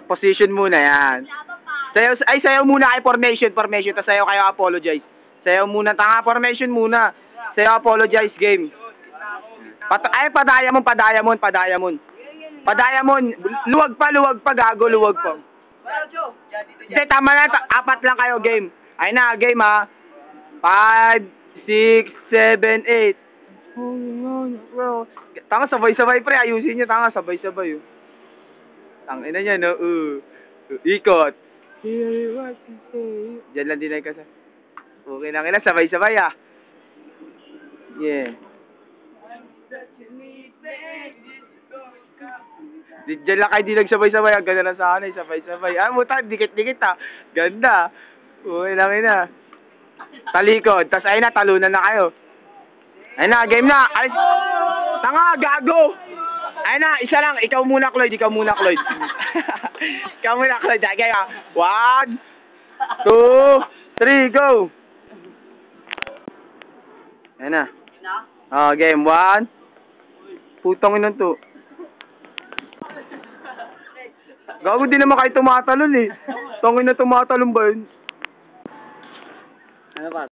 Position muna yan. Sayaw muna kay formation. Tapos sayaw kayo apologize. Sayaw muna, tanga, formation muna. Sayaw apologize, game. Padayamon. Luwag pa, gago, luwag pa. Hindi, tama na, apat lang kayo, game. Ay na, game ha. 5, 6, 7, 8. Tanga, sabay-sabay pre, ayusin nyo, tanga, sabay-sabay. Tangina niya, no? Ikot. Diyan lang din ay kasi. Okay lang, sabay-sabay ah. Yeah. Diyan lang kayo di nagsabay-sabay. Ang ganda na sa akin, sabay-sabay. Muta, dikit-dikit ah. Ganda. Okay lang talikod. Tapos ayun na, talunan na kayo. Ayun na, game na. Alis. Tanga, gago. Ayun na, isa lang. Ikaw muna, Cloyd. Ikaw muna, Cloyd. Kaya, 1, 2, 3, go. Ayun na. Game 1. Putang ina to. Gago din naman kayo tumatalon eh. Tangin na tumatalon ba yun? Ano ba?